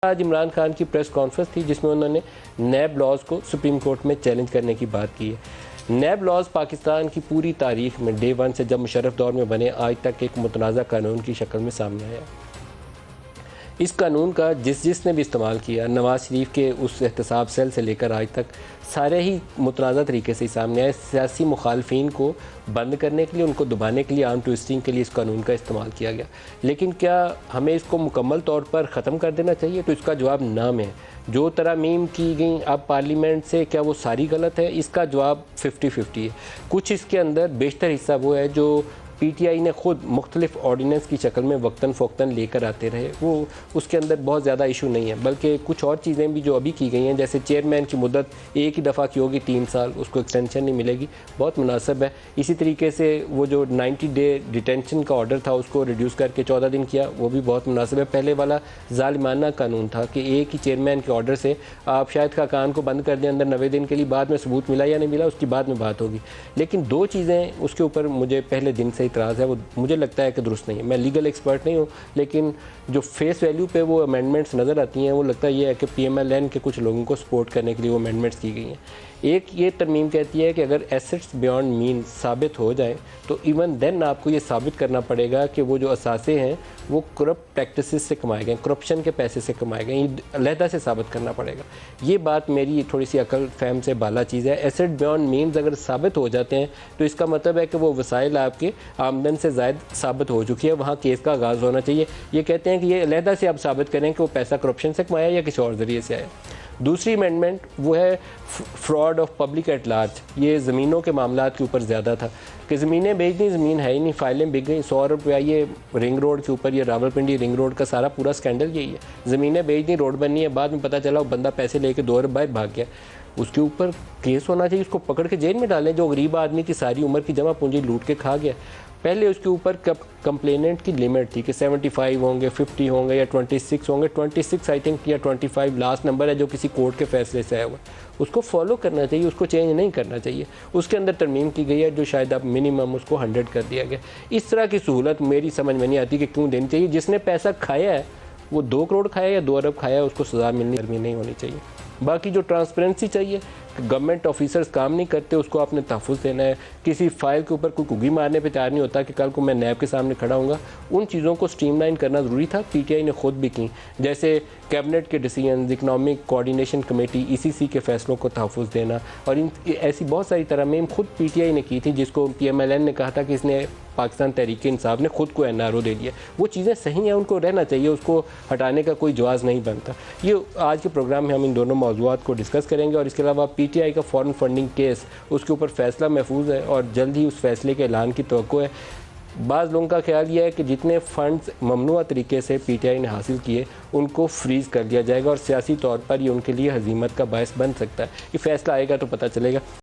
आज इमरान खान की press conference थी जिसमें उन्होंने नैब लॉज को सुप्रीम कोर्ट में चैलेंज करने की बात की है। नैब लॉज पाकिस्तान की पूरी तारीख में डे वन से जब मुशर्रफ दौर में बने आज तक एक मुतनाज़ा कानून की शक्ल में सामने आया। इस कानून का जिसने भी इस्तेमाल किया, नवाज़ शरीफ के उस एहतसाब सेल से लेकर आज तक सारे ही मुतनाज़ा तरीके से सामने आए। सियासी मुखालफिन को बंद करने के लिए, उनको दबाने के लिए, आर्म ट्विस्टिंग के लिए इस कानून का इस्तेमाल किया गया। लेकिन क्या हमें इसको मुकम्मल तौर पर ख़त्म कर देना चाहिए? तो इसका जवाब नाम है। जो तरमीम की गई अब पार्लियामेंट से, क्या वो सारी गलत है? इसका जवाब 50-50 है। कुछ इसके अंदर बेशतर हिस्सा वो है जो पीटीआई ने ख़ुद मुख्तलिफ ऑर्डीनेंस की शक्ल में वक्तन फ़ोक्तन लेकर आते रहे, वो उसके अंदर बहुत ज़्यादा इशू नहीं है। बल्कि कुछ और चीज़ें भी जो अभी की गई हैं, जैसे चेयरमैन की मुद्दत एक ही दफ़ा की होगी 3 साल, उसको एक्सटेंशन नहीं मिलेगी, बहुत मुनासिब है। इसी तरीके से वो जो 90 डे डिटेंशन का ऑर्डर था उसको रिड्यूस करके 14 दिन किया, वो भी बहुत मुनासिब है। पहले वाला ज़ालिमाना कानून था कि एक ही चेयरमैन के ऑर्डर से आप शायद खाकान को बंद कर दें अंदर 90 दिन के लिए, बाद में सबूत मिला या नहीं मिला उसकी बाद में बात होगी। लेकिन दो चीज़ें उसके ऊपर मुझे पहले दिन से इतराज़ है, वो मुझे लगता है कि दुरुस्त नहीं है। मैं लीगल एक्सपर्ट नहीं हूँ, लेकिन जो फेस वैल्यू पे वो अमेंडमेंट्स नज़र आती हैं, वो लगता है ये है कि PMLN के कुछ लोगों को सपोर्ट करने के लिए वो अमेंडमेंट्स की गई हैं। एक ये तरमीम कहती है कि अगर एसेट्स बियॉन्ड मीन साबित हो जाए तो इवन देन आपको ये साबित करना पड़ेगा कि वो जो असासे हैं वो करप्ट प्रैक्टिसेस से कमाए गए, करप्शन के पैसे से कमाए गए, ये अलहदा से साबित करना पड़ेगा। ये बात मेरी थोड़ी सी अकल फहम से बाला चीज़ है। एसेट बियॉन्ड मीन्स अगर साबित हो जाते हैं तो इसका मतलब है कि वो वसाइल आपके आमदन से ज़ायद साबित हो चुकी है, वहाँ केस का आगाज़ होना चाहिए। ये कहते हैं कि ये अलहदा से आप साबित करें कि वो पैसा करप्शन से कमाया या किसी और ज़रिए से आया। दूसरी अमेंडमेंट वो है fraud of public at large. ये ज़मीनों के मामलात के ऊपर ज़्यादा था कि ज़मीनें बेच दी, ज़मीन है ही नहीं, फाइलें बिक गई 100 रुपया। ये रिंग रोड के ऊपर, ये रावलपिंडी रिंग रोड का सारा पूरा स्कैंडल यही है। ज़मीनें बेच दी, रोड बननी है, बाद में पता चला वो बंदा पैसे लेके 2 अरब बाहर भाग गया। उसके ऊपर केस होना चाहिए, उसको पकड़ के जेल में डालें। जो गरीब आदमी की सारी उम्र की जमा पूंजी लूट के खा गया। पहले उसके ऊपर कंप्लेनेंट की लिमिट थी कि 75 होंगे, 50 होंगे या 26 होंगे। 26 आई थिंक या 25 लास्ट नंबर है जो किसी कोर्ट के फैसले से आया हुआ। उसको फॉलो करना चाहिए, उसको चेंज नहीं करना चाहिए। उसके अंदर तरमीम की गई है जो शायद अब मिनिमम उसको 100 कर दिया गया। इस तरह की सहूलत मेरी समझ में नहीं आती कि क्यों देनी चाहिए। जिसने पैसा खाया है वो 2 करोड़ खाया या 2 अरब खाया, उसको सज़ा मिलनी नहीं होनी चाहिए। बाकी जो ट्रांसपेरेंसी चाहिए, गवर्नमेंट ऑफिसर्स काम नहीं करते, उसको आपने तहफ़्फ़ुज़ देना है। किसी फाइल के ऊपर कोई कुगी मारने पे तैयार नहीं होता कि कल को मैं नैब के सामने खड़ा हूँगा। उन चीज़ों को स्ट्रीमलाइन करना ज़रूरी था, पीटीआई ने खुद भी की। जैसे कैबिनेट के decision, economic coordination committee, ECC के फ़ैसलों को तहफ़्फ़ुज़ देना, और इन ऐसी बहुत सारी तरमीम खुद पीटीआई ने की थी, जिसको PMLN ने कहा था कि इसने पाकिस्तान तहरीक इंसाफ ने खुद को NRO दे दिया। वो चीज़ें सही हैं, उनको रहना चाहिए, उसको हटाने का कोई जवाज़ नहीं बनता। ये आज के प्रोग्राम में हम इन दोनों मौज़ूआत को डिस्कस करेंगे, और इसके अलावा PTI का फॉरेन फंडिंग केस, उसके ऊपर फ़ैसला महफूज है और जल्द ही उस फैसले के ऐलान की तवक्को है। बाज़ लोगों का ख्याल यह है कि जितने फ़ंड्स ममनुआ तरीके से PTI ने हासिल किए उनको फ्रीज़ कर दिया जाएगा, और सियासी तौर पर ये उनके लिए हज़ीमत का बायस बन सकता है। ये फ़ैसला आएगा तो पता चलेगा।